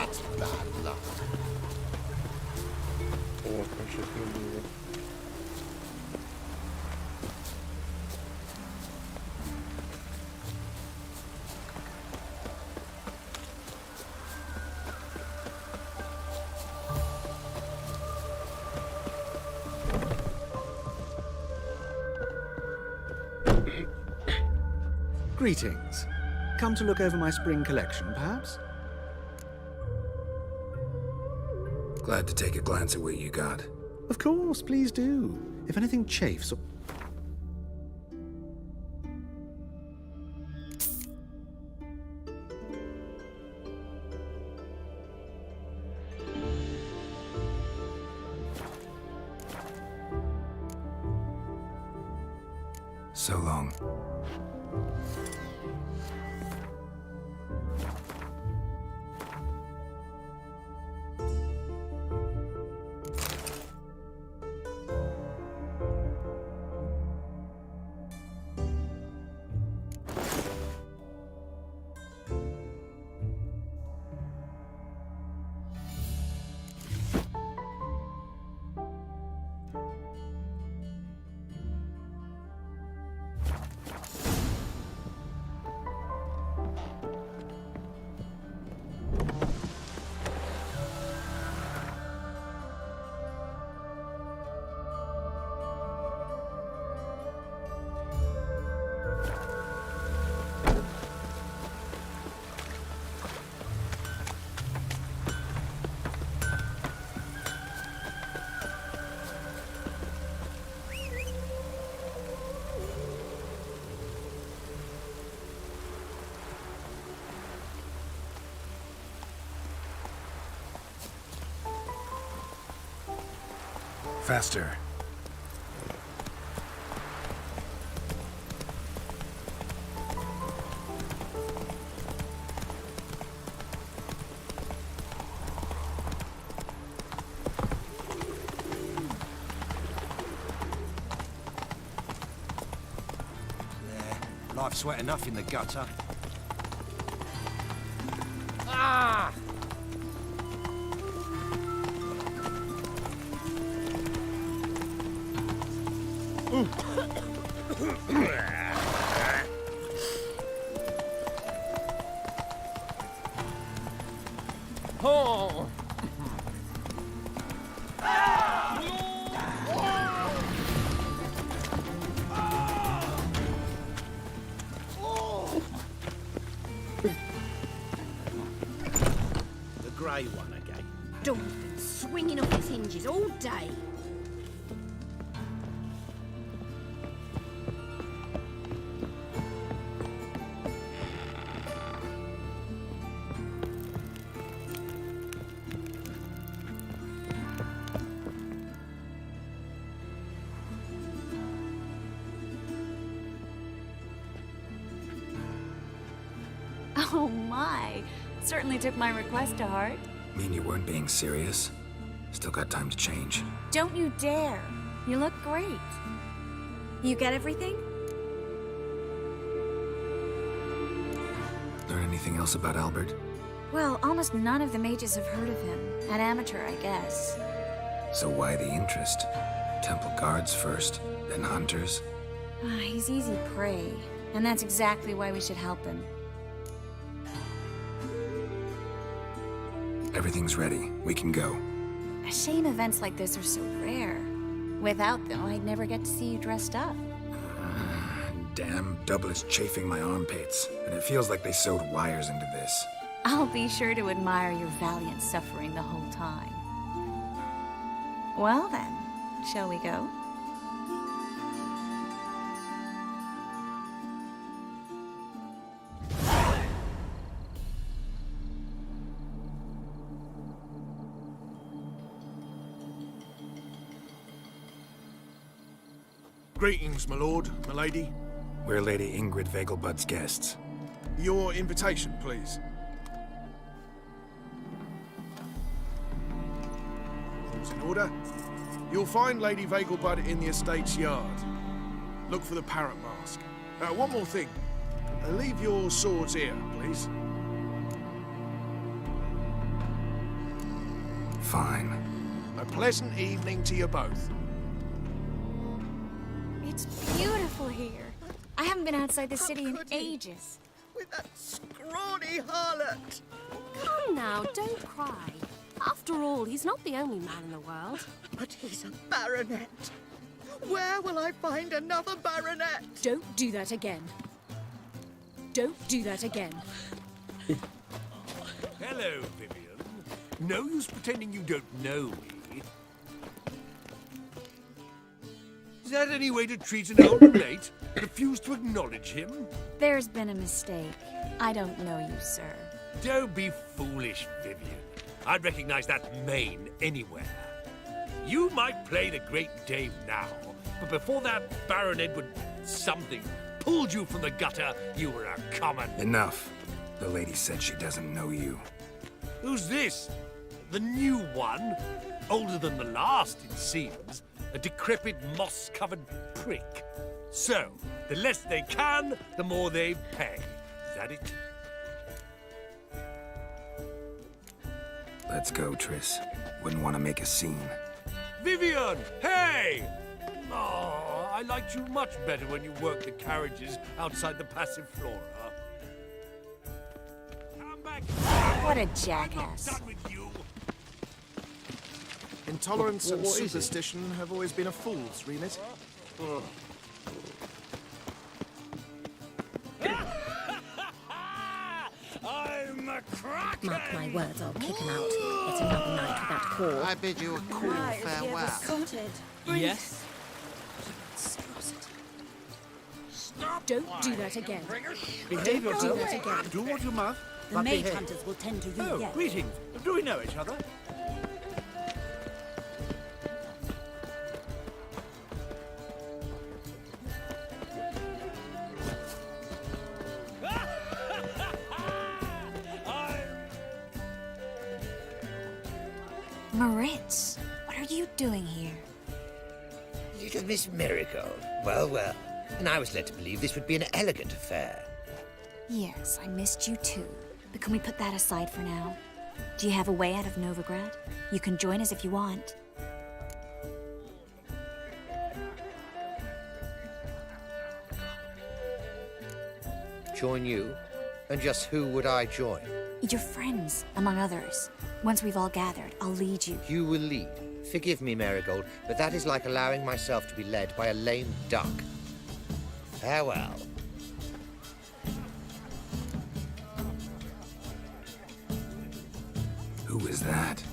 That's bad luck. О, там щось не було. Greetings. Come to look over my spring collection, perhaps? Glad to take a glance at what you got. Of course, please do. If anything chafes or... So long. Faster. Life's wet enough in the gutter. Oh! The grey one again. Door's been swinging off its hinges all day. Oh my. Certainly took my request to heart. Mean you weren't being serious? Still got time to change. Don't you dare. You look great. You get everything? Learn anything else about Albert? Well, almost none of the mages have heard of him. An amateur, I guess. So why the interest? Temple guards first, then hunters? He's easy prey. And that's exactly why we should help him. Everything's ready. We can go. A shame events like this are so rare. Without them, I'd never get to see you dressed up. Damn doublet's chafing my armpits, and it feels like they sewed wires into this. I'll be sure to admire your valiant suffering the whole time. Well then, shall we go? Greetings, my lord, my lady. We're Lady Ingrid Vegelbud's guests. Your invitation, please. All's in order. You'll find Lady Vegelbud in the estate's yard. Look for the parrot mask. One more thing. Leave your swords here, please. fine. A pleasant evening to you both. It's beautiful here. I haven't been outside the city in ages. With that scrawny harlot. Come now, don't cry. After all, he's not the only man in the world. But he's a baronet. Where will I find another baronet? Don't do that again. Don't do that again. Hello, Vivian. No use pretending you don't know me. Is that any way to treat an older mate? Refuse to acknowledge him? There's been a mistake. I don't know you, sir. Don't be foolish, Vivian. I'd recognize that mane anywhere. You might play the great dame now, but before that Baron Edward something pulled you from the gutter, you were a common... Enough. The lady said she doesn't know you. Who's this? The new one? Older than the last, it seems. A decrepit, moss-covered prick. So, the less they can, the more they pay. Is that it? Let's go, Triss. Wouldn't want to make a scene. Vivian! Hey! Oh, I liked you much better when you worked the carriages outside the passive flora. Come back! What a I'm not jackass. done with you! Intolerance and what is it? superstition have always been a fool's remit. I'm a cracker! Mark my words, I'll kick him out. It's another night without call. I bid you a cool farewell. Yes? Don't do that again. Behave Don't do that again. Do what you must. The maid hunters will tend to you Oh, yet. greetings. Do we know each other? Moritz, what are you doing here? Little Miss Marigold. Well, well. And I was led to believe this would be an elegant affair. Yes, I missed you too. But can we put that aside for now? Do you have a way out of Novigrad? You can join us if you want. Join you? And just who would I join? Your friends, among others. Once we've all gathered, I'll lead you. You will lead. Forgive me, Marigold, but that is like allowing myself to be led by a lame duck. Farewell. Who is that?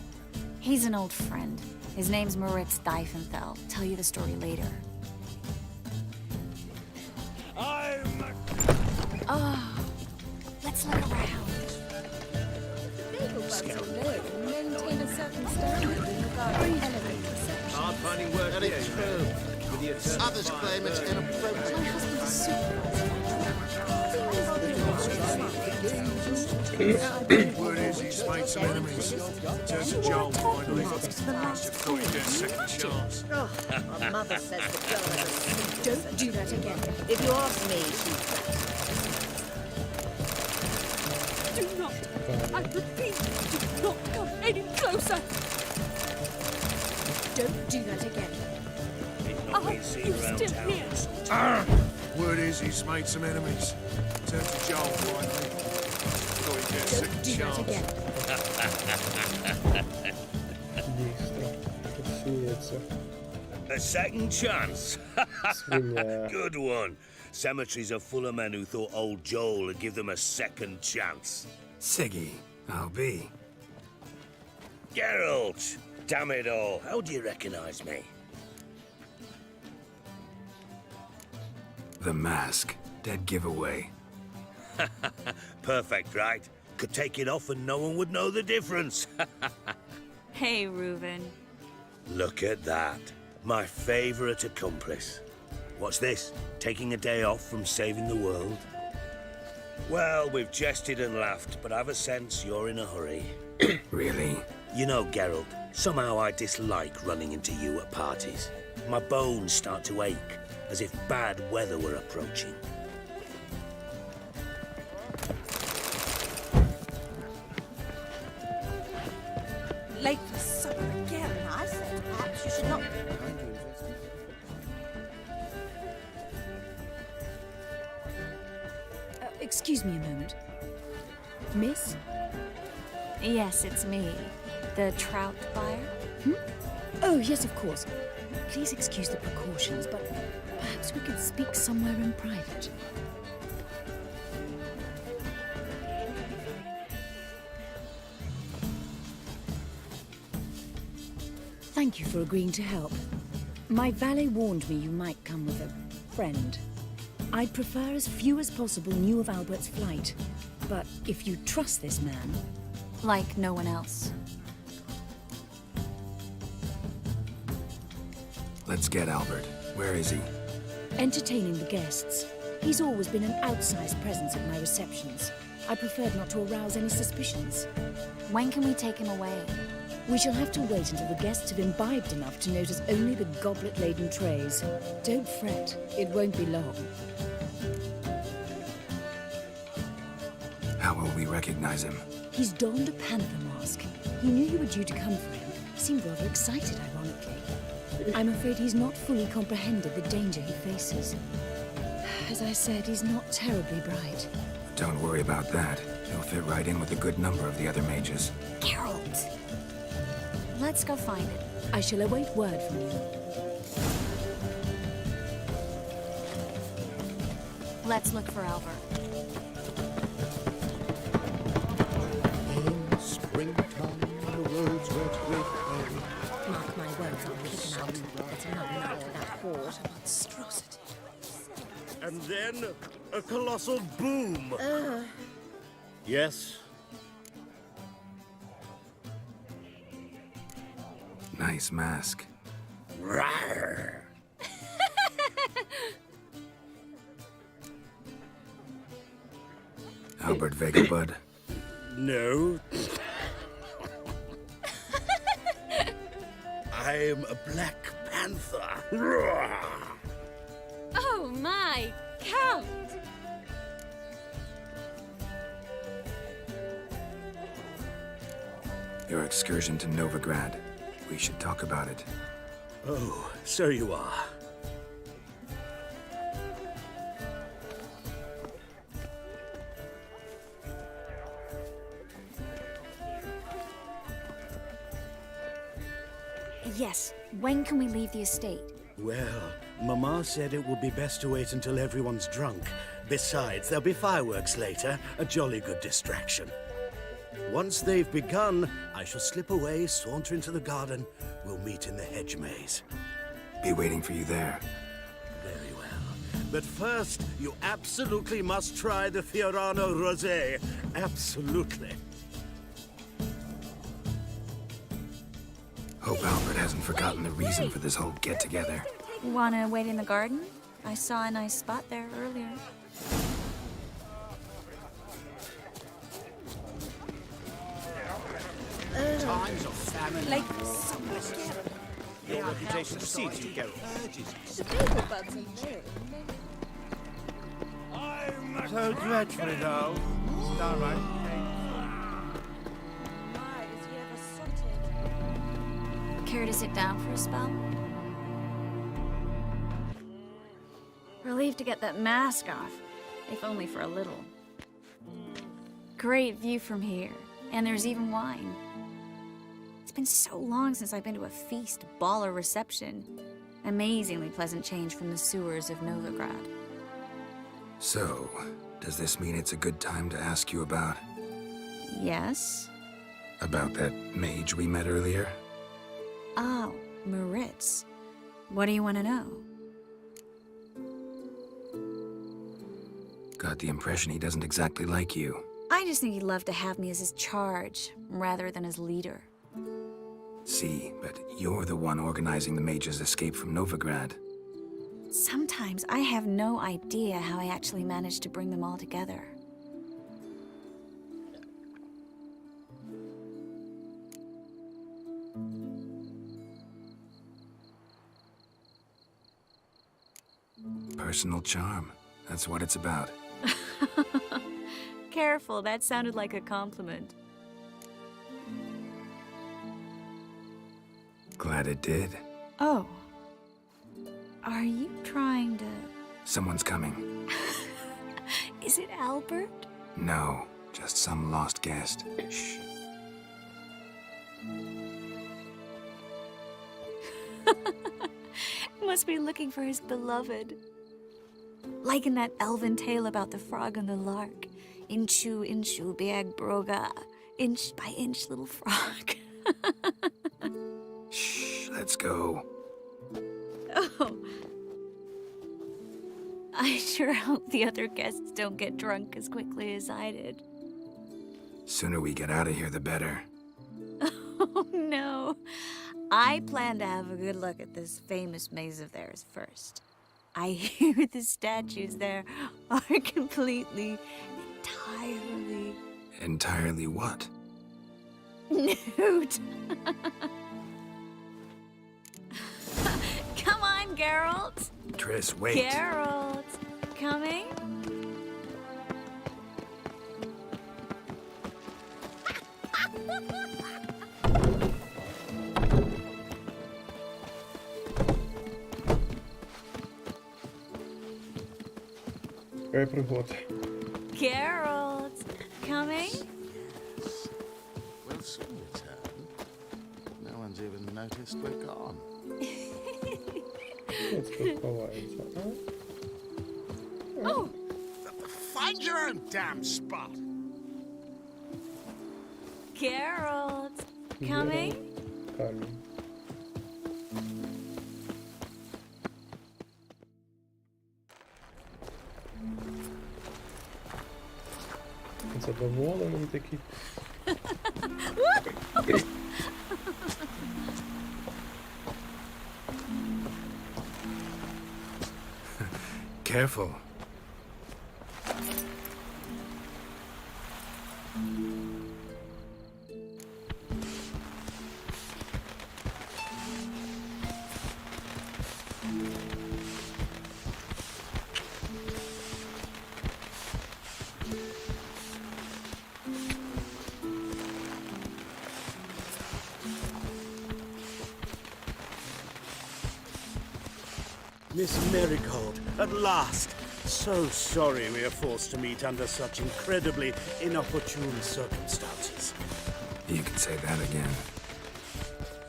He's an old friend. His name's Moritz Diefenthal. Tell you the story later. Oh, let's look around. Maintain a certain standard in regard to element perception. Hard finding work Very here. true. With the attorney. Others claim it's inappropriate. My husband is supervisor. Word is he's made some enemies. Turns to Joel finally. Thought he'd get a second chance. Oh, my mother says the girl is a sneak. Don't do that again. If you ask me, she's Do not. I repeat, do not come any closer. Don't do that again. Are you still here? Word is he's made some enemies. Turns to Joel finally. Thought he'd get a Don't second do that chance. again. Дійсно, A second chance. свиня. Good one. Cemeteries are full of men who thought old Joel would give them a second chance. Siggy, I'll be. Geralt! Damn it all. How do you recognize me? The mask. Dead giveaway. Perfect, right? Could take it off and no one would know the difference. Hey, Reuben. Look at that. My favorite accomplice. What's this? Taking a day off from saving the world? Well, we've jested and laughed, but I've a sense you're in a hurry. Really? You know, Geralt, somehow I dislike running into you at parties. My bones start to ache, as if bad weather were approaching. Late for supper excuse me a moment. Miss? Yes, it's me. The trout buyer? Oh, yes, of course. Please excuse the precautions, but perhaps we could speak somewhere in private. Thank you for agreeing to help. My valet warned me you might come with a friend. I'd prefer as few as possible knew of Albert's flight. But if you trust this man... Like no one else. Let's get Albert. Where is he? Entertaining the guests. He's always been an outsized presence at my receptions. I preferred not to arouse any suspicions. When can we take him away? We shall have to wait until the guests have imbibed enough to notice only the goblet-laden trays. Don't fret, it won't be long. How will we recognize him? He's donned a panther mask. He knew you were due to come for him. Seemed rather excited, ironically. I'm afraid he's not fully comprehended the danger he faces. As I said, he's not terribly bright. Don't worry about that. He'll fit right in with a good number of the other mages. Geralt! Let's go find him. I shall await word from you. Let's look for Albert. In springtime, the roads wet with hay. Mark my words, I'll kick him out. It's another night for that whore. What a monstrosity. And then a colossal boom. Yes? Nice mask. Rawr. Albert Vegelbud. No. I'm a Black Panther. Rawr. Oh my, Count! Your excursion to Novigrad. We should talk about it. Oh, so you are. Yes, when can we leave the estate? Well, Mama said it would be best to wait until everyone's drunk. Besides, there'll be fireworks later, a jolly good distraction. Once they've begun, I shall slip away, saunter into the garden. We'll meet in the hedge maze. Be waiting for you there. Very well. But first, you absolutely must try the Fiorano Rosé. Absolutely. Hope Albert hasn't forgotten the reason for this whole get-together. Wanna wait in the garden? I saw a nice spot there earlier. Times of famine. Like someone. Your reputation precedes you, Geralt. The bagel bugs in there. I'm so dreadfully dull. Starlight. Care to sit down for a spell? Relieved to get that mask off, if only for a little. Great view from here, and there's even wine. It's been so long since I've been to a feast, ball, or reception. Amazingly pleasant change from the sewers of Novigrad. So, does this mean it's a good time to ask you about... Yes? About that mage we met earlier? Oh, Moritz. What do you want to know? Got the impression he doesn't exactly like you. I just think he'd love to have me as his charge, rather than his leader. See, but you're the one organizing the mage's escape from Novigrad. Sometimes I have no idea how I actually managed to bring them all together. Personal charm. That's what it's about. Careful, that sounded like a compliment. Glad it did. Oh. Are you trying to... Someone's coming. Is it Albert? No, just some lost guest. Shh. Must be looking for his beloved. Like in that elven tale about the frog and the lark. Inchu, inchu, biag broga. Inch by inch, little frog. Shh, let's go. Oh. I sure hope the other guests don't get drunk as quickly as I did. Sooner we get out of here, the better. Oh, no. I plan to have a good look at this famous maze of theirs first. I hear the statues there are completely, entirely... Entirely what? Nude. Come on, Geralt. Triss, wait. Geralt, coming? Пригод. Geralt, coming? We'll soon return. No one's even noticed we're gone. Oh! Find your own damn spot! Geralt, coming? Задоволений такий. Careful. Miss Marigold, at last! So sorry we are forced to meet under such incredibly inopportune circumstances. You can say that again.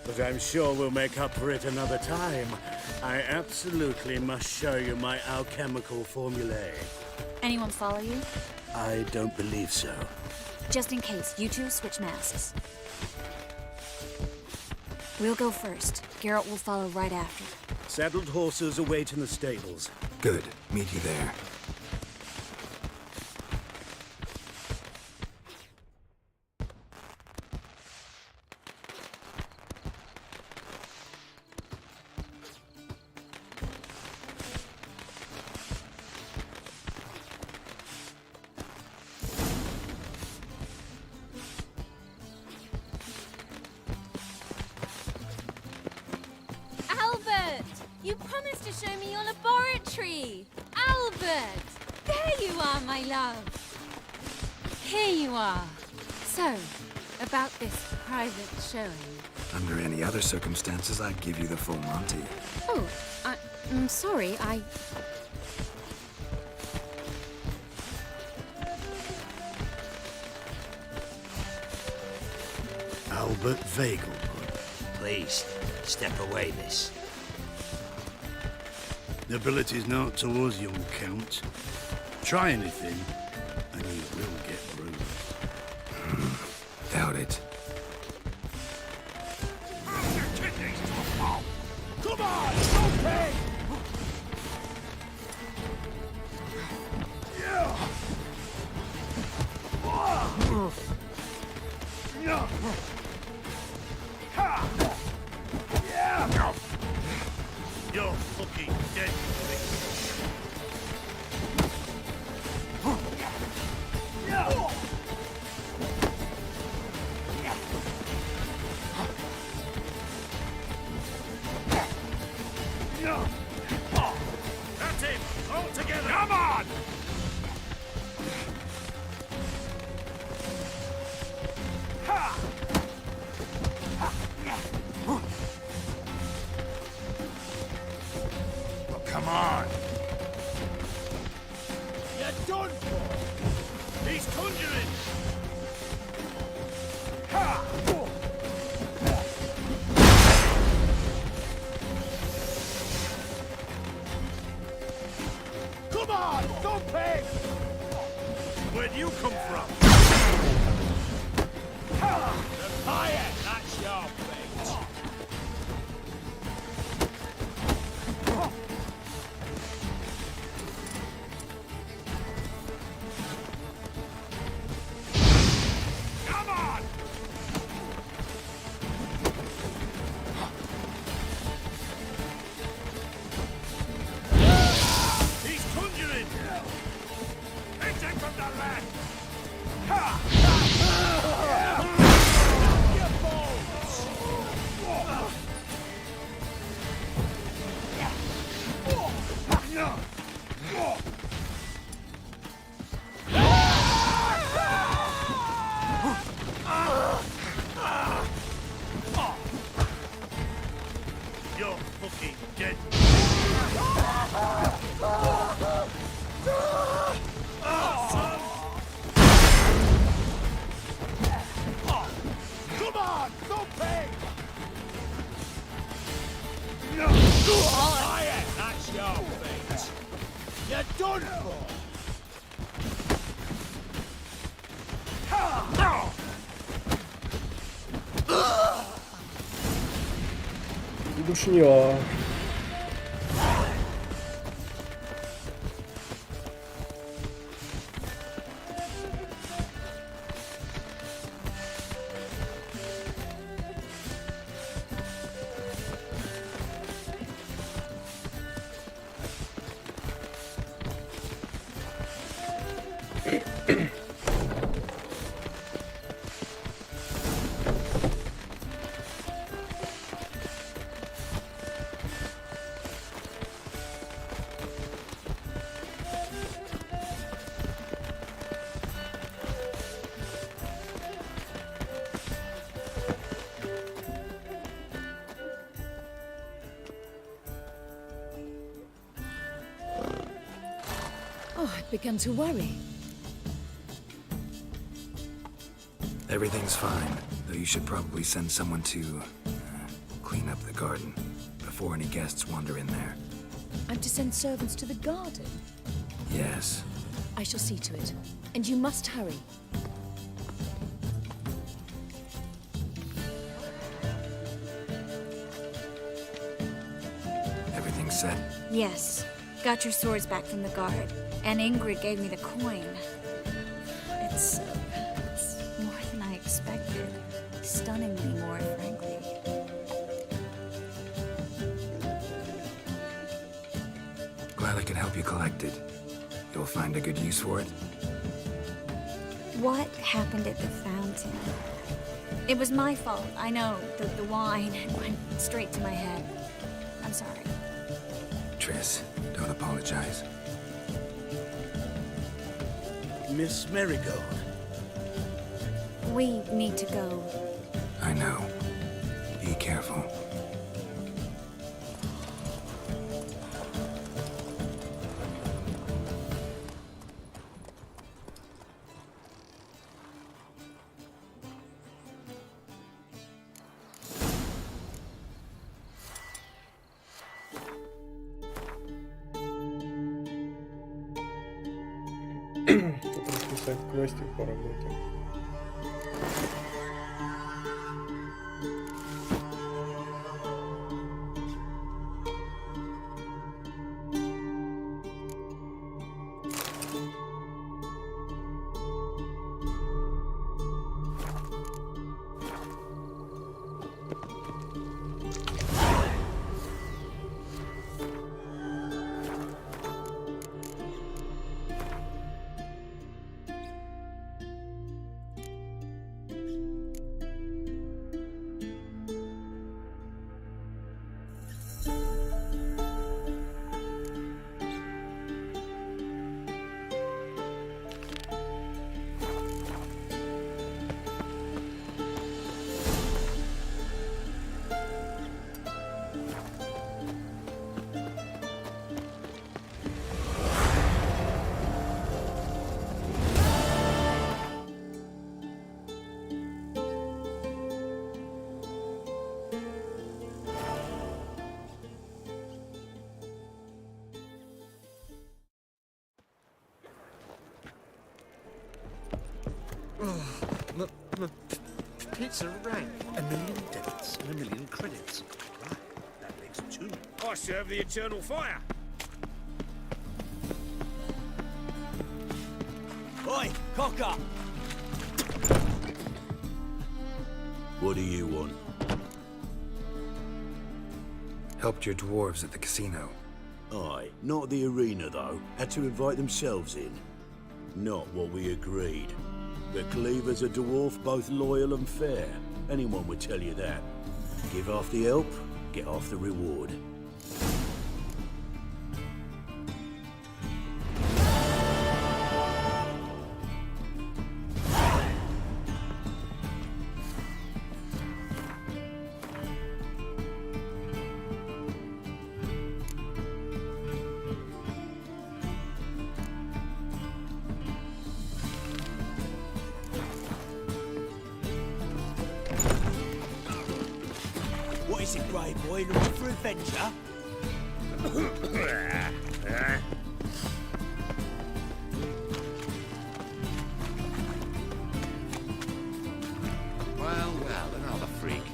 But I'm sure we'll make up for it another time. I absolutely must show you my alchemical formulae. Anyone follow you? I don't believe so. Just in case, you two switch masks. We'll go first. Geralt will follow right after. Saddled horses await in the stables. Good. Meet you there. Albert! You promised to show me your laboratory! Albert! There you are, my love! Here you are. So, about this private showing. Under any other circumstances, I'd give you the full Monty. Oh, I'm sorry, Albert Vegelbud, please, step away, miss. Nobility's not towards young Count. Try anything, and you will get bruised. Doubt it. Come on, it's okay! You're fucking dead, That's it! All together! Come on! Well, come on! You You're done for! He's conjuring! Ha! Come on, don't pay! Where'd you come from? The fire! That's your fate! Come on! He's conjuring! Hit him from the left! Ha! Your balls! You're fucking dead. Come on, don't pay! Fire! That's your fate. You're done for! Душня. Oh, I've begun to worry. Everything's fine, though you should probably send someone to clean up the garden before any guests wander in there. I'm to send servants to the garden. Yes. I shall see to it. And you must hurry. Everything set? Yes. Got your swords back from the guard. And Ingrid gave me the coin. It's more than I expected. Stunningly more, frankly. Glad I could help you collect it. You'll find a good use for it? What happened at the fountain? It was my fault. I know. The wine went straight to my head. I'm sorry. Triss, don't apologize. Miss Marigold. We need to go. I know. Be careful. Расписать квестик по работе. Pizza rank. 1 million debits and 1 million credits. Right, that makes 2. I serve the eternal fire. Oi, cock up! What do you want? Helped your dwarves at the casino. Aye, not the arena though. Had to invite themselves in. Not what we agreed. The Cleaver's a dwarf both loyal and fair. Anyone would tell you that. Give half the help, get half the reward. What is it, Grey Boy? Looking for adventure? Well, another freak.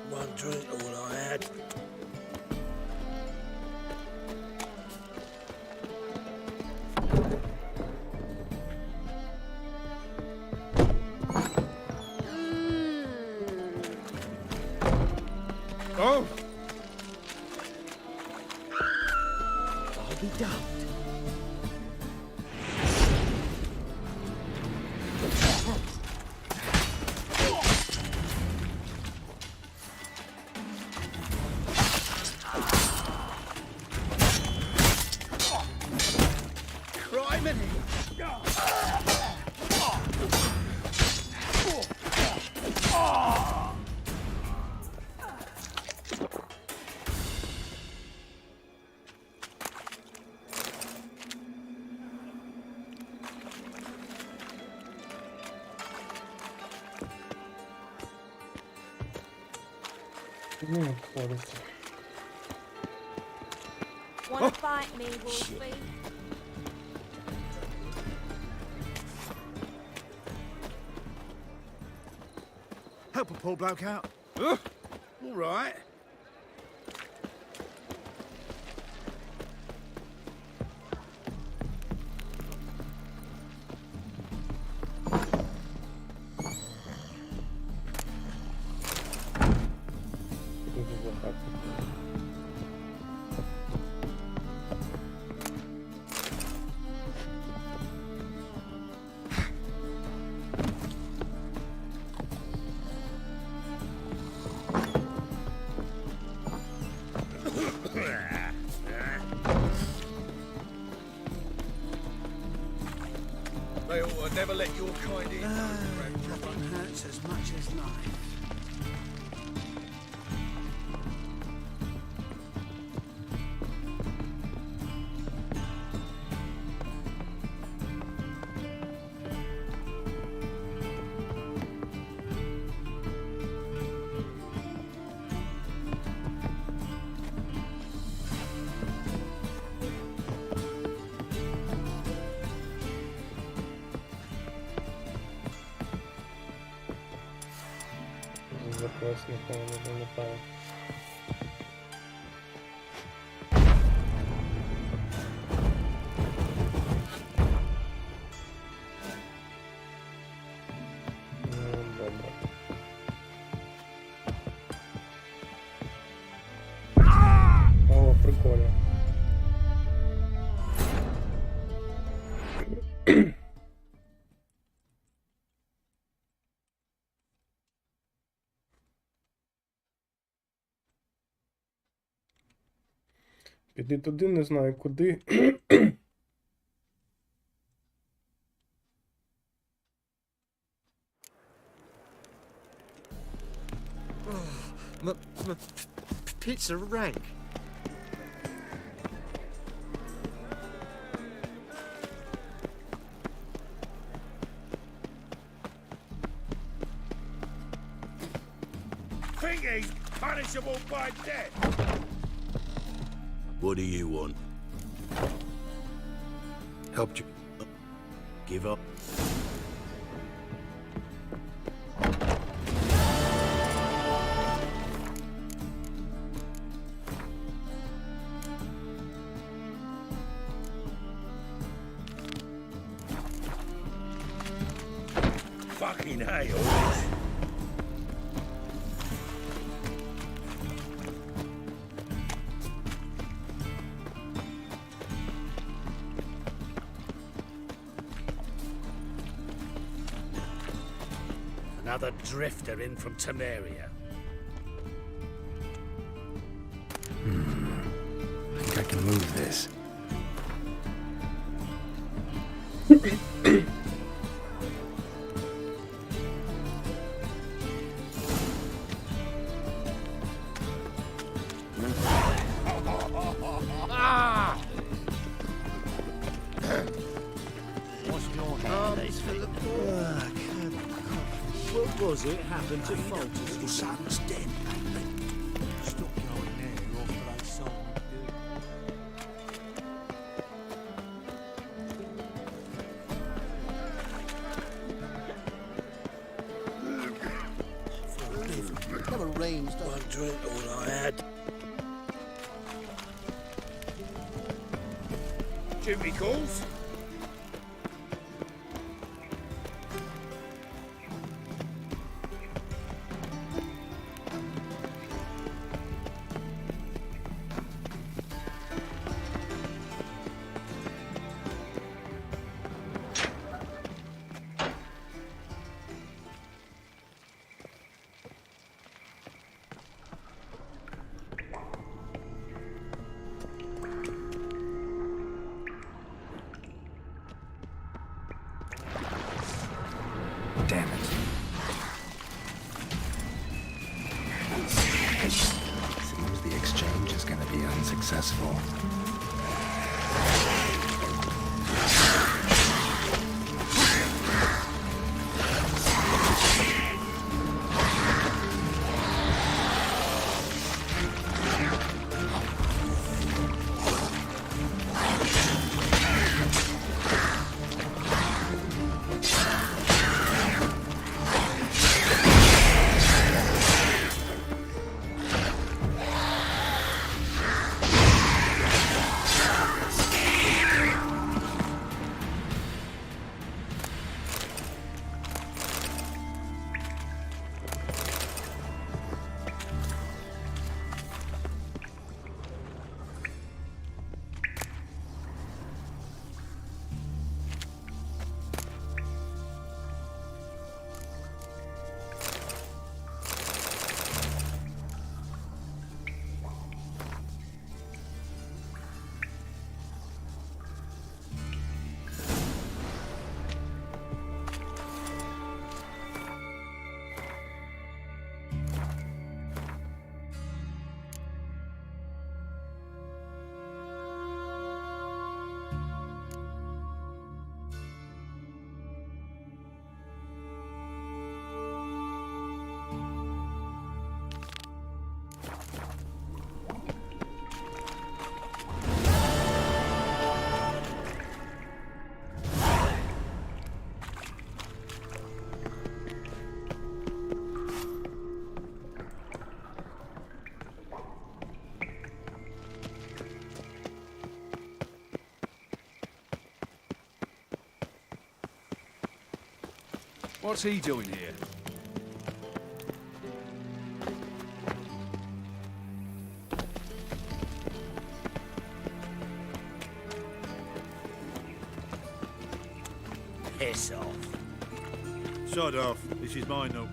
One drink, all I had. Oh! I'll be damned. Ну, отходится. Wanna fight me, Wolfie? Help a poor bloke out. All right. They ought to never let your kind in. Nothing hurts as much as life. Запрос никого не залетал. Ну, добре. О, прикольно. Піди туди, не знаю куди. Pizza rank. Think he's punishable by death. What do you want? Helped you. Give up? Fucking hell. Another drifter in from Temeria. I think I can move this. What's your hand, What was it happened to Folters? Your son's dead. Stop going there, or play something good. Never rains, does One drink, all I had. Jimmy calls. Damn it. Seems the exchange is gonna be unsuccessful. What's he doing here? Piss off. Sod off. This is mine, though.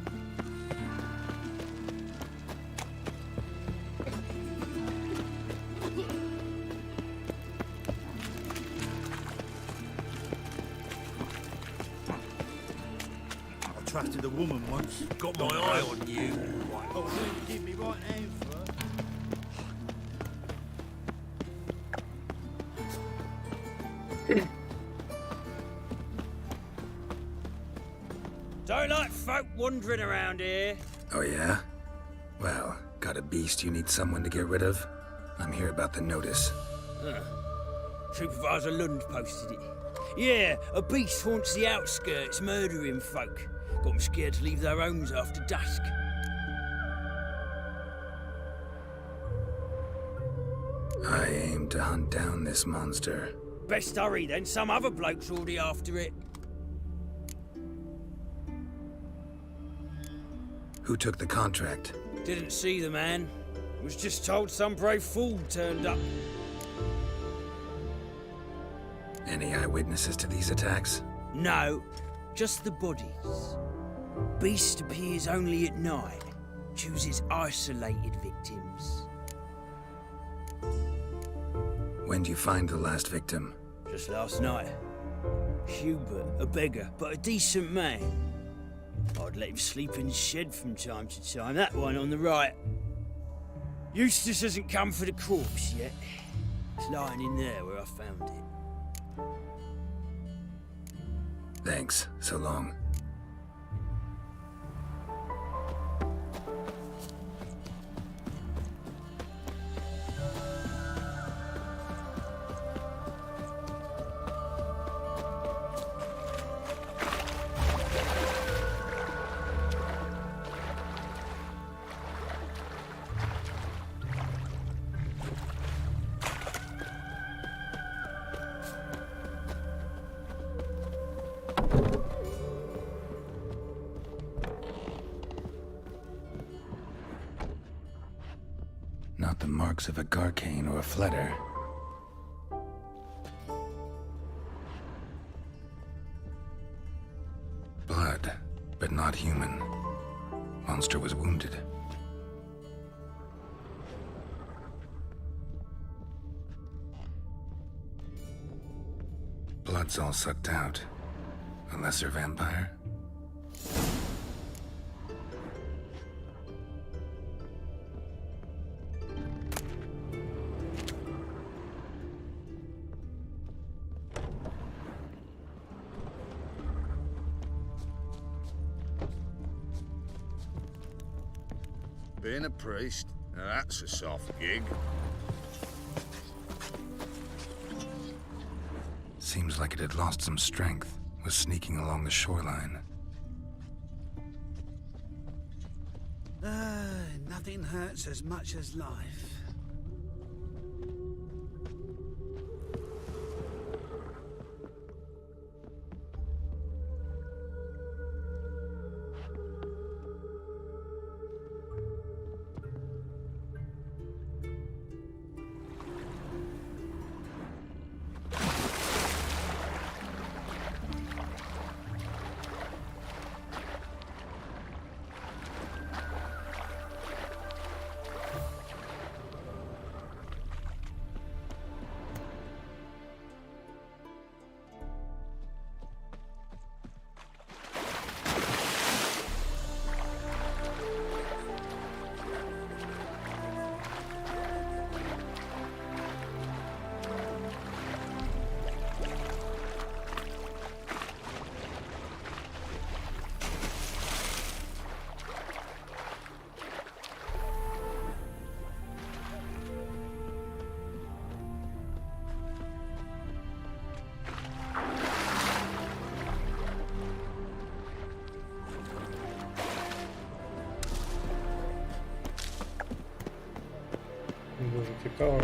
I trusted a woman once. Got my eye on you. Oh, will you give me right hand first? Don't like folk wandering around here. Oh yeah? Well, got a beast you need someone to get rid of? I'm here about the notice. Supervisor Lund posted it. Yeah, a beast haunts the outskirts, murdering folk. Got them scared to leave their homes after dusk. I aim to hunt down this monster. Best hurry then, some other bloke's already after it. Who took the contract? Didn't see the man. Was just told some brave fool turned up. Any eyewitnesses to these attacks? No, just the bodies. Beast appears only at night. Chooses isolated victims. When do you find the last victim? Just last night. Hubert, a beggar, but a decent man. I'd let him sleep in his shed from time to time. That one on the right. Eustace hasn't come for the corpse yet. It's lying in there where I found it. Thanks. So long. Not the marks of a garcane or a fletter. Blood, but not human. Monster was wounded. Blood's all sucked out. A lesser vampire? Being a priest, now that's a soft gig. Seems like it had lost some strength, was sneaking along the shoreline. Nothing hurts as much as life. Дуже цікаво.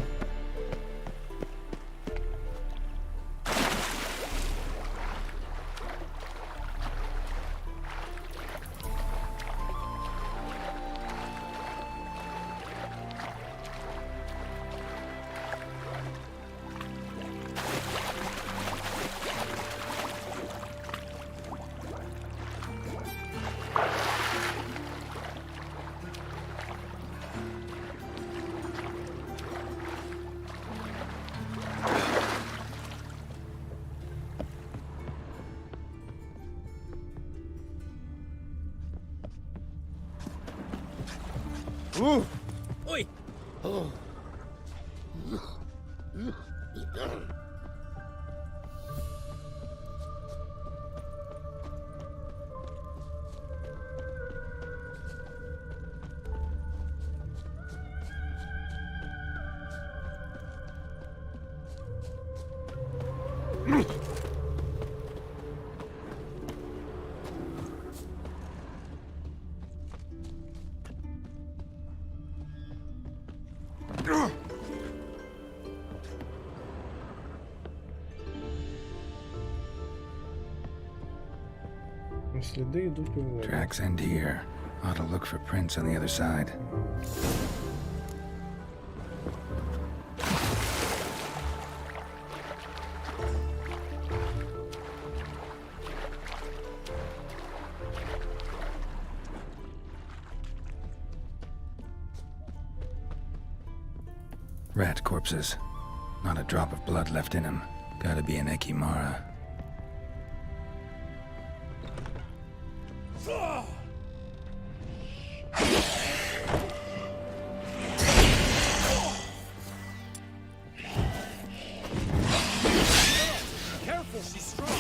Ooh. Oi! Oh. Сліди йдуть у воду. Tracks end here. Ought to look for prints on the other side. Rat corpses. Not a drop of blood left in them. Gotta be an Ekimara. Careful, she's strong.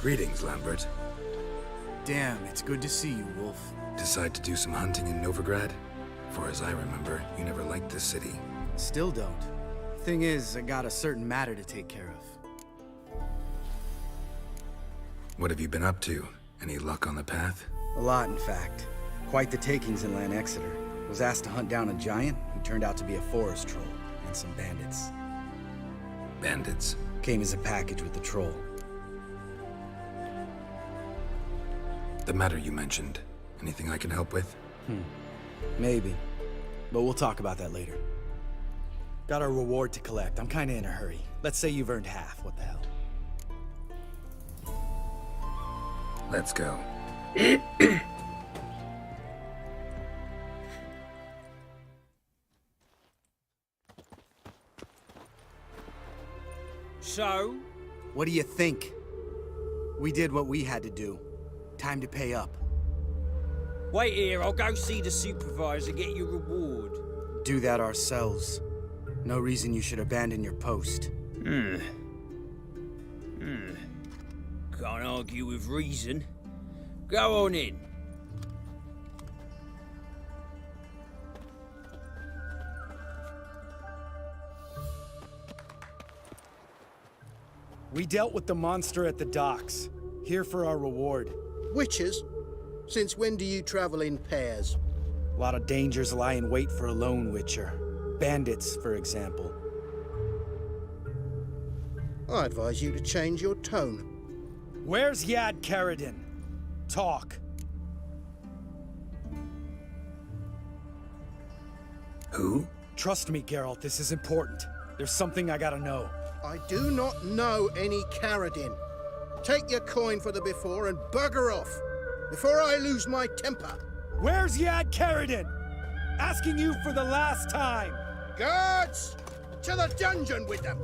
Greetings, Lambert. Damn, it's good to see you, Wolf. Decide to do some hunting in Novigrad? For as I remember, you never liked this city. Still don't. Thing is, I got a certain matter to take care of. What have you been up to? Any luck on the path? A lot, in fact. Quite the takings in Lan Exeter. Was asked to hunt down a giant who turned out to be a forest troll, and some bandits. Bandits? Came as a package with the troll. The matter you mentioned. Anything I can help with? Maybe. But we'll talk about that later. Got a reward to collect. I'm kinda in a hurry. Let's say you've earned half. What the hell? Let's go. So? What do you think? We did what we had to do. Time to pay up. Wait here, I'll go see the supervisor, get your reward. Do that ourselves. No reason you should abandon your post. Can't argue with reason. Go on in. We dealt with the monster at the docks. Here for our reward. Witches? Since when do you travel in pairs? A lot of dangers lie in wait for a lone witcher. Bandits, for example. I advise you to change your tone. Where's Yad Karadin? Talk. Who? Trust me, Geralt, this is important. There's something I gotta know. I do not know any Karadin. Take your coin for the before and bugger off, before I lose my temper. Where's Yad Karadin? Asking you for the last time. Guards! To the dungeon with them!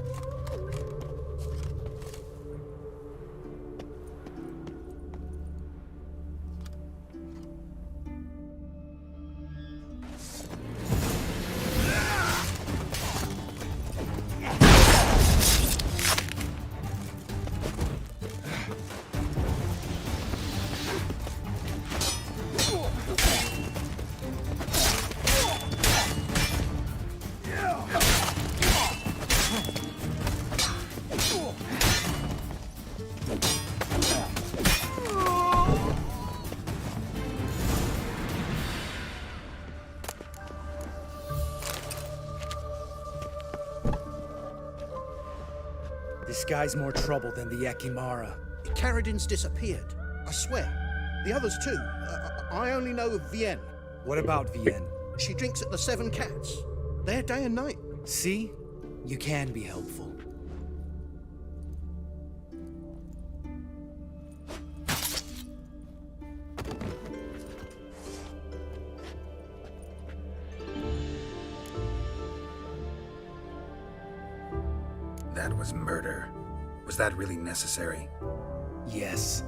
This guy's more trouble than the Ekimara. Karadin's disappeared, I swear. The others too. I only know of Vienne. What about Vienne? She drinks at the Seven Cats. There day and night. See? You can be helpful. had was murder. Was that really necessary? Yes.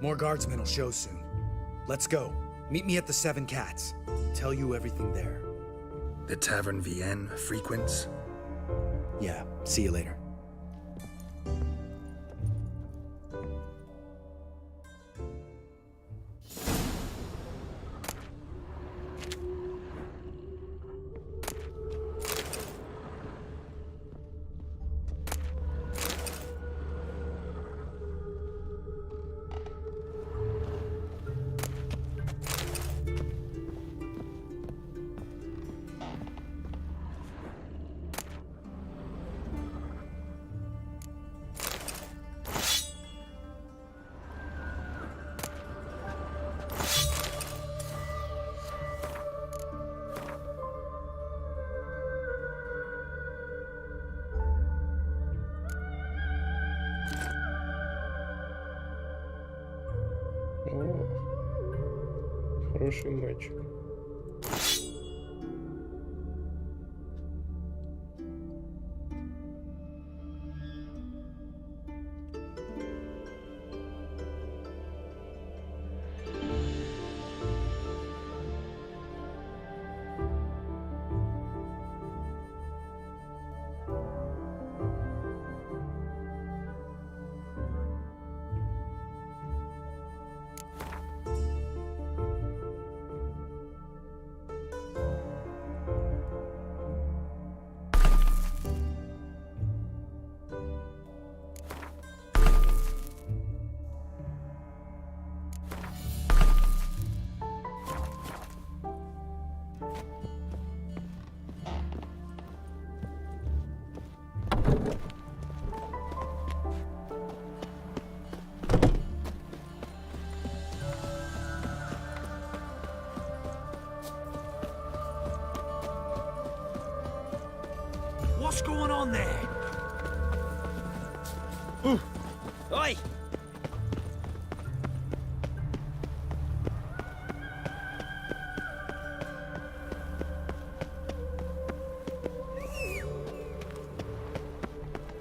More guardsmen will show soon. Let's go. Meet me at the Seven Cats. Tell you everything there. The Tavern Vienne frequents? Yeah, see you later. О, хороший меч. What's going on there? Oi!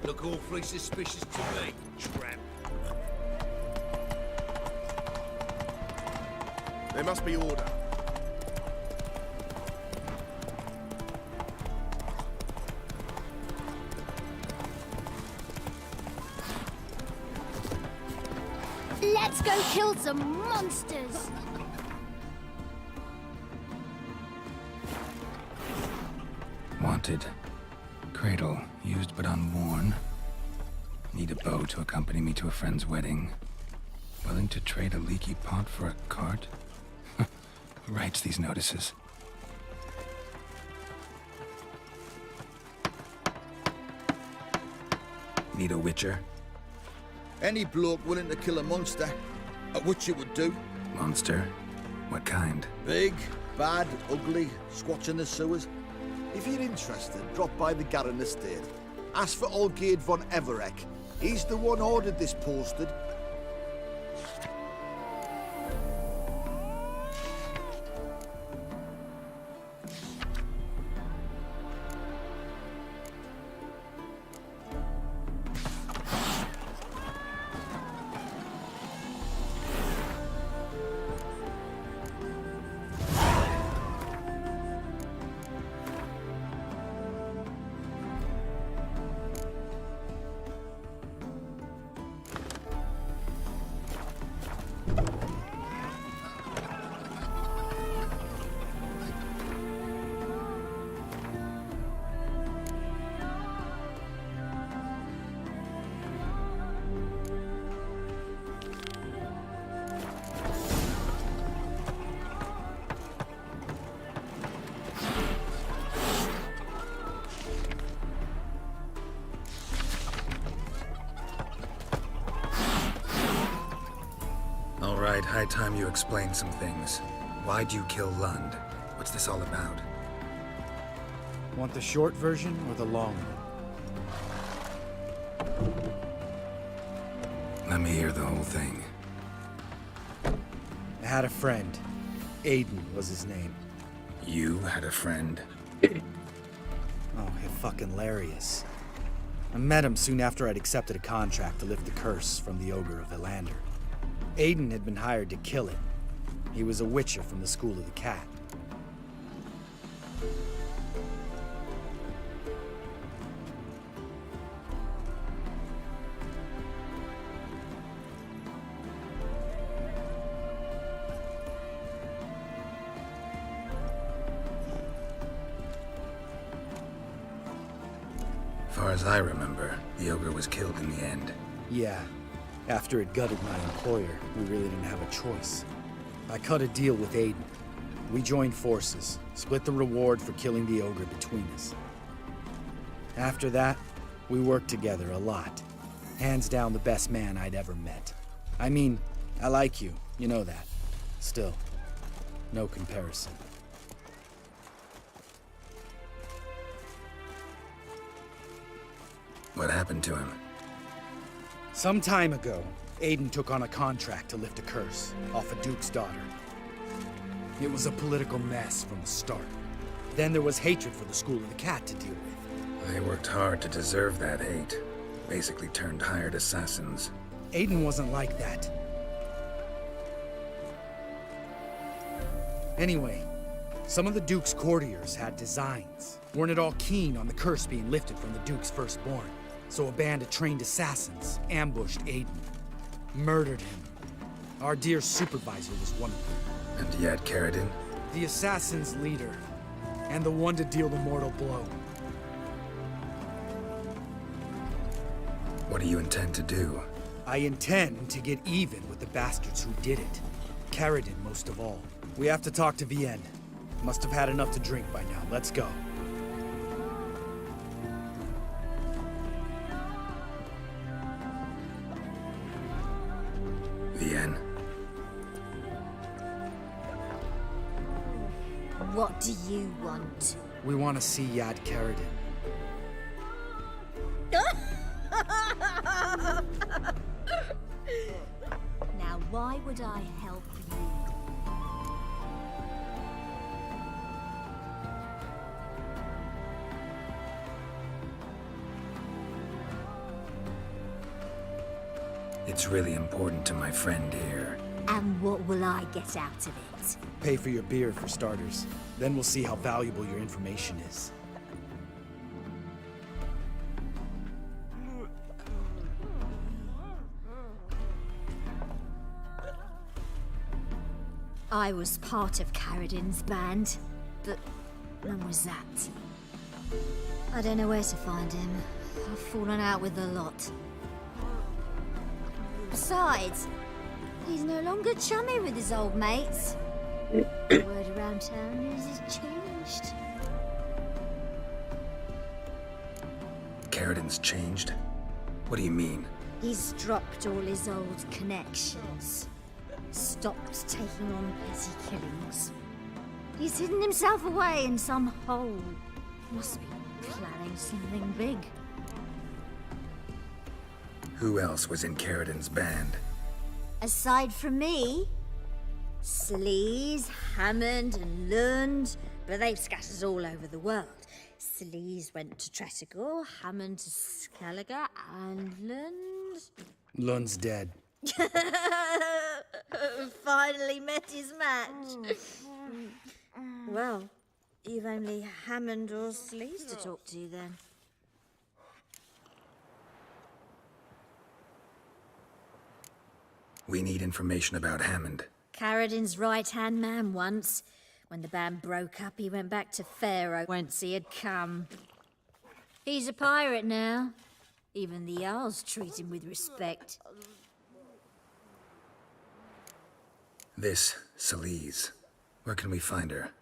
Look awfully suspicious to me, tramp. There must be order. Let's go kill some monsters! Wanted. Cradle, used but unworn. Need a bow to accompany me to a friend's wedding. Willing to trade a leaky pot for a cart? Who writes these notices? Need a witcher? Any bloke willing to kill a monster, a witcher would do. Monster? What kind? Big, bad, ugly, squatch in the sewers. If you're interested, drop by the Garren estate. Ask for Olgierd von Everek. He's the one ordered this posted. All right, high time you explain some things. Why'd you kill Lund? What's this all about? Want the short version or the long one? Let me hear the whole thing. I had a friend. Aiden was his name. You had a friend? Oh, fucking hilarious. I met him soon after I'd accepted a contract to lift the curse from the Ogre of Elander. Aiden had been hired to kill it. He was a witcher from the School of the Cat. Far as I remember, the ogre was killed in the end. Yeah. After it gutted my employer, we really didn't have a choice. I cut a deal with Aiden. We joined forces, split the reward for killing the ogre between us. After that, we worked together a lot. Hands down the best man I'd ever met. I mean, I like you, you know that. Still, no comparison. What happened to him? Some time ago, Aiden took on a contract to lift a curse off a duke's daughter. It was a political mess from the start. Then there was hatred for the School of the Cat to deal with. They worked hard to deserve that hate. Basically turned hired assassins. Aiden wasn't like that. Anyway, some of the Duke's courtiers had designs. Weren't at all keen on the curse being lifted from the Duke's firstborn. So a band of trained assassins ambushed Aiden. Murdered him. Our dear supervisor was one of them. And yet, Carradine? The assassin's leader. And the one to deal the mortal blow. What do you intend to do? I intend to get even with the bastards who did it. Carradine most of all. We have to talk to Vienne. Must have had enough to drink by now. Let's go. Vienne. What do you want? We want to see Yad Carradine. Now, why would I help you? It's really important to my friend here. And what will I get out of it? Pay for your beer, for starters. Then we'll see how valuable your information is. I was part of Carradine's band, but when was that? I don't know where to find him. I've fallen out with a lot. Besides, he's no longer chummy with his old mates. The word around town is he's changed. Carradine's changed? What do you mean? He's dropped all his old connections. Stopped taking on petty killings. He's hidden himself away in some hole. Must be planning something big. Who else was in Carradine's band? Aside from me, Sleaze, Hammond, and Lund, but they've scattered all over the world. Sleaze went to Tretogor, Hammond to Skellige, and Lund... Lund's dead. Finally met his match. Well, you've only Hammond or Sleaze to talk to then. We need information about Hammond. Carradine's right-hand man once. When the band broke up, he went back to Pharaoh whence he had come. He's a pirate now. Even the Jarls treat him with respect. This, Sleaze. Where can we find her?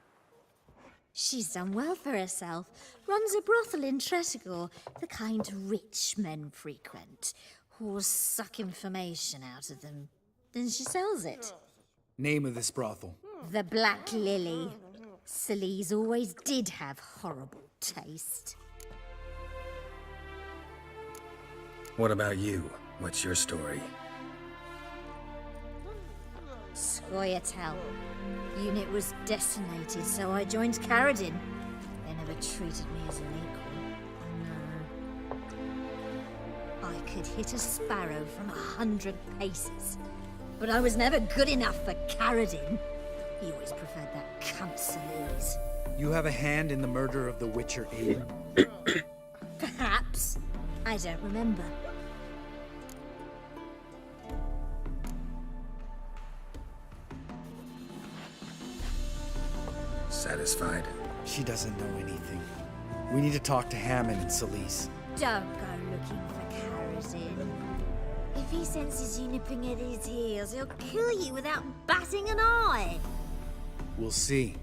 She's done well for herself. Runs a brothel in Tretogor, the kind rich men frequent. Whores suck information out of them. Then she sells it. Name of this brothel? The Black Lily. Sleaze always did have horrible taste. What about you? What's your story? Scoia'tael. Unit was decimated, so I joined Carradine. Then never treated me as an equal. No. I could hit a sparrow from 100 paces, but I was never good enough for Carradine. He always preferred that cunt Salise. You have a hand in the murder of the Witcher Aiden? Perhaps. I don't remember. Satisfied? She doesn't know anything. We need to talk to Hammond and Salise. Don't go looking for Carradine. If he senses you nipping at his heels, he'll kill you without batting an eye. We'll see.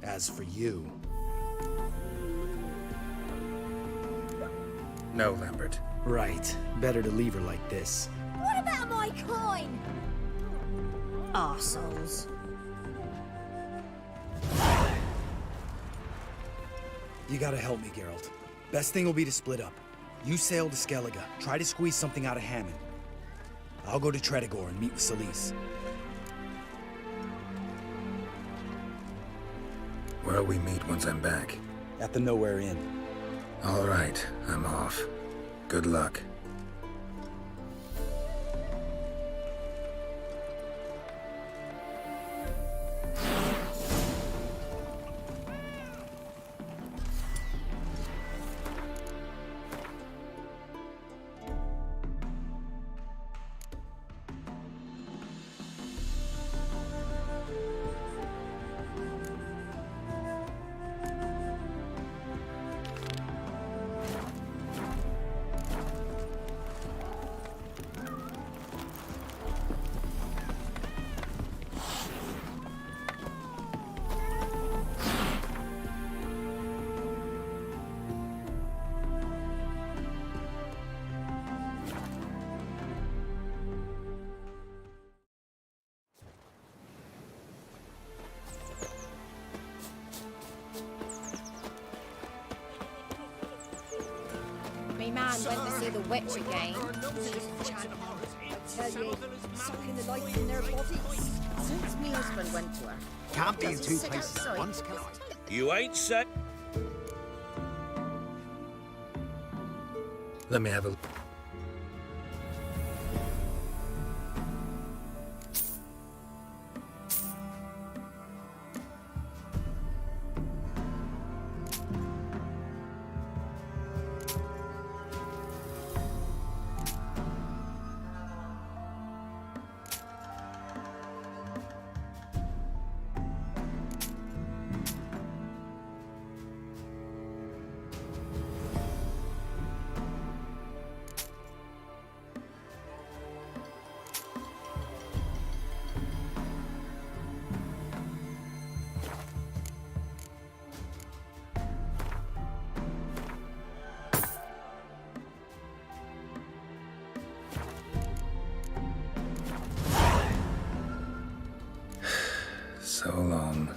As for you... No, Lambert. Right. Better to leave her like this. What about my coin? Arseholes. You gotta help me, Geralt. Best thing will be to split up. You sail to Skellige, try to squeeze something out of Hammond. I'll go to Tredegor and meet with Salise. Where'll we meet once I'm back? At the Nowhere Inn. All right, I'm off. Good luck. Me man went to see the witch again. I tell you, sucking the life in their bodies. Since me husband went to her. Can't be in two places at once, can I? You ain't set. Let me have a... So long.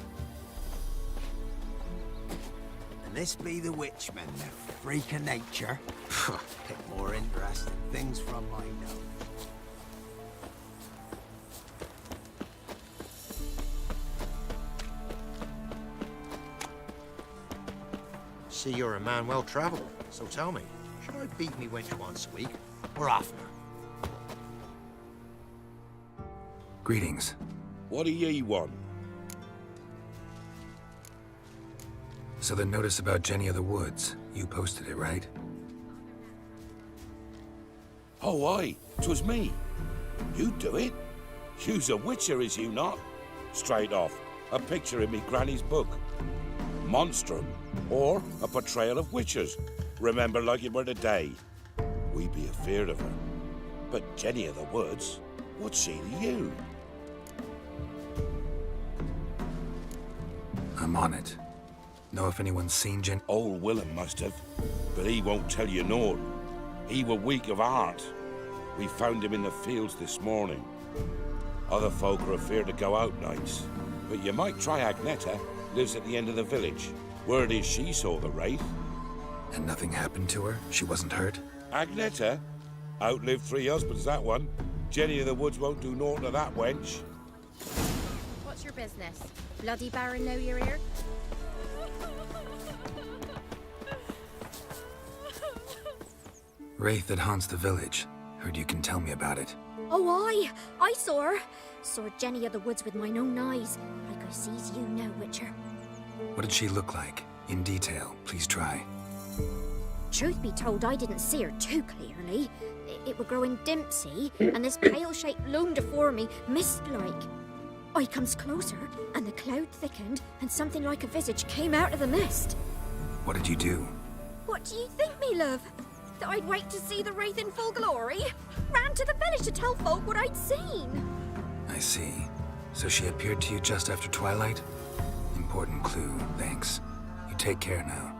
And this be the Witchman, the freak of nature. Pick more interesting things from my note. See, you're a man well-travelled, so tell me, should I beat me wench once a week, or oftener? Greetings. What do ye want? So the notice about Jenny of the Woods, you posted it, right? Oh, aye. 'Twas me. You do it? You's a witcher, is you not? Straight off. A picture in me granny's book. Monstrum, or a portrayal of witchers. Remember like it were the day. We be afeard of her. But Jenny of the Woods, what's she to you? I'm on it. Know if anyone's seen Jen... Old Willem must have, but he won't tell you naught. He were weak of heart. We found him in the fields this morning. Other folk are afeard to go out nights. But you might try Agneta, lives at the end of the village. Word is she saw the wraith. And nothing happened to her? She wasn't hurt? Agneta? Outlived 3 husbands, that one. Jenny of the Woods won't do naught to that wench. What's your business? Bloody Baron know you're here? Wraith that haunts the village. Heard you can tell me about it. Oh, I saw her. Saw Jenny of the woods with mine own eyes. Like I sees you now, Witcher. What did she look like? In detail, please try. Truth be told, I didn't see her too clearly. It were growing dimpsy, and this pale shape loomed afore me, mist-like. I comes closer, and the cloud thickened, and something like a visage came out of the mist. What did you do? What do you think, me love? That I'd wait to see the wraith in full glory? Ran to the village to tell folk what I'd seen. I see. So she appeared to you just after twilight? Important clue, thanks. You take care now.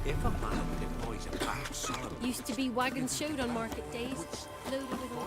If a man employs a bad sorrow, Used to be wagons showed on market days. Loaded with all.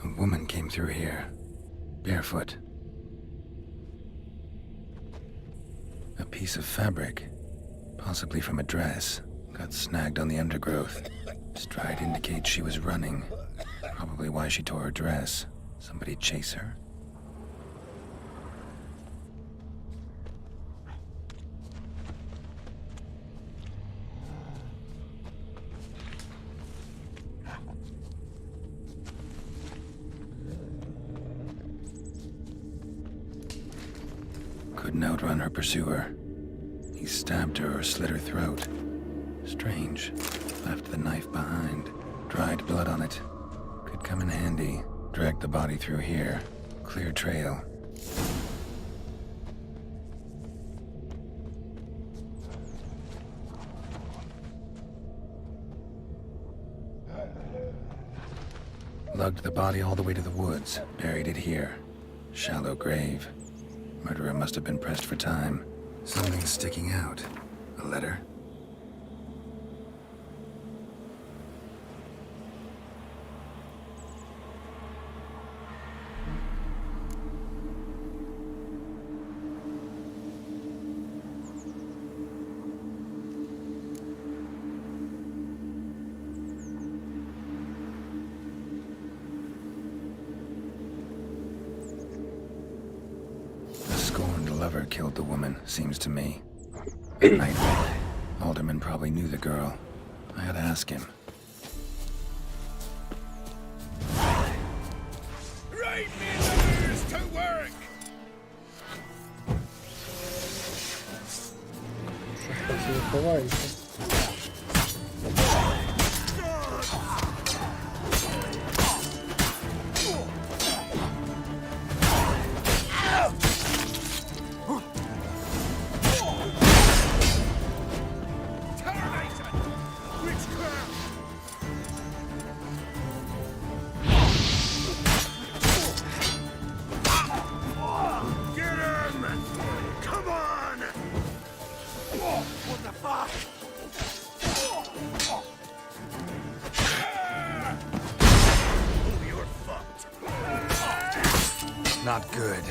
A woman came through here, barefoot. A piece of fabric, possibly from a dress, got snagged on the undergrowth. Stride indicates she was running. Probably why she tore her dress. Somebody chase her? Couldn't outrun her pursuer. He stabbed her or slit her throat. Strange. Left the knife behind. Dried blood on it. Could come in handy. Dragged the body through here. Clear trail. Lugged the body all the way to the woods. Buried it here. Shallow grave. Murderer must have been pressed for time. Something's sticking out. A letter? Lover killed the woman, seems to me. Nightmare. Alderman probably knew the girl. I had to ask him. right, me lovers, to work! Ховаємося. Not good.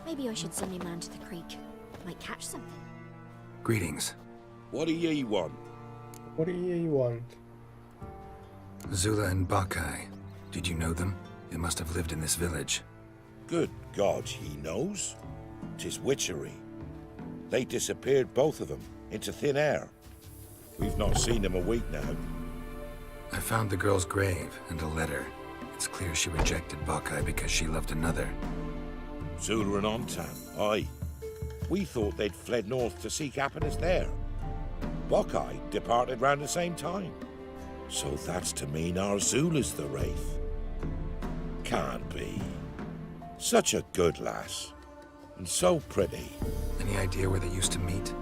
Me Maybe I should send a man to the creek. Might catch something. Greetings. What do ye want? What do you want? Zula and Bakai. Did you know them? They must have lived in this village. Good God, he knows. 'Tis witchery. They disappeared, both of them, into thin air. We've not seen them a week now. I found the girl's grave and a letter. It's clear she rejected Bakai because she loved another. Zula and Ontan, aye. We thought they'd fled north to seek happiness there. Bakai departed round the same time. So that's to mean our Zula's the wraith. Can't be. Such a good lass. And so pretty. Any idea where they used to meet?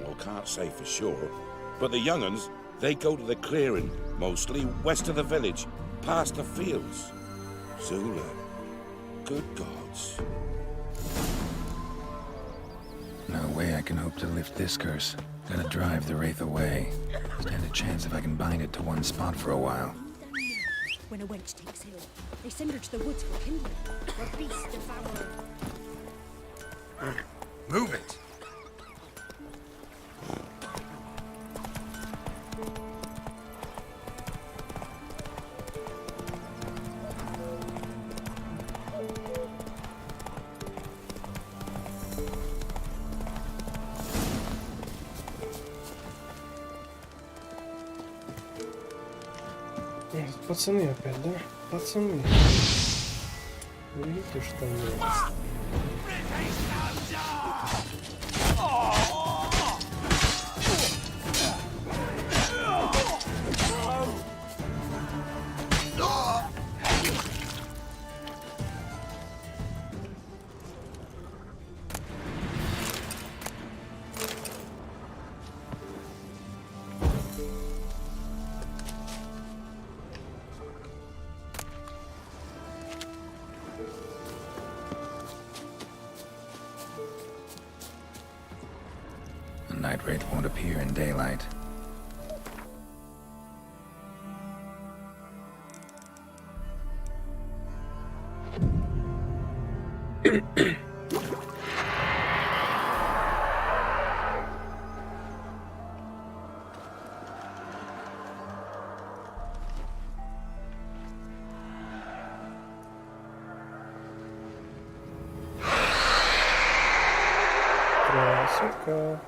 Well, can't say for sure. But the young'uns, they go to the clearing, mostly west of the village, past the fields. Zula. Good gods. No way I can hope to lift this curse. Gotta drive the wraith away. Stand a chance if I can bind it to one spot for a while. When a wench takes ill, they send her to the woods for kindling, where beasts devour her. Move it! Пацаны опять, да? Пацаны. Видите, что есть? The night wraith won't appear in daylight. Красотка.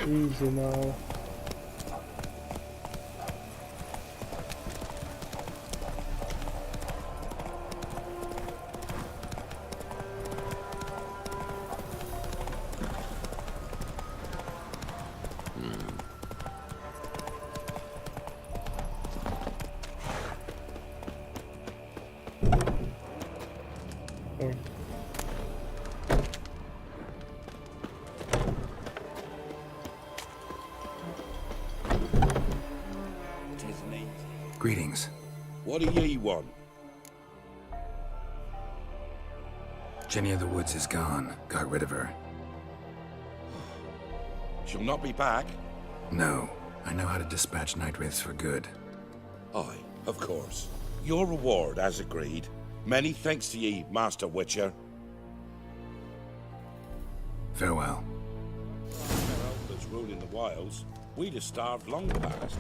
Easy now. Greetings. What do ye want? Jenny of the Woods is gone. Got rid of her. She'll not be back? No. I know how to dispatch night wraiths for good. Aye, of course. Your reward, as agreed. Many thanks to ye, Master Witcher. Farewell. Geralt that's ruling the wilds, we'd have starved long past.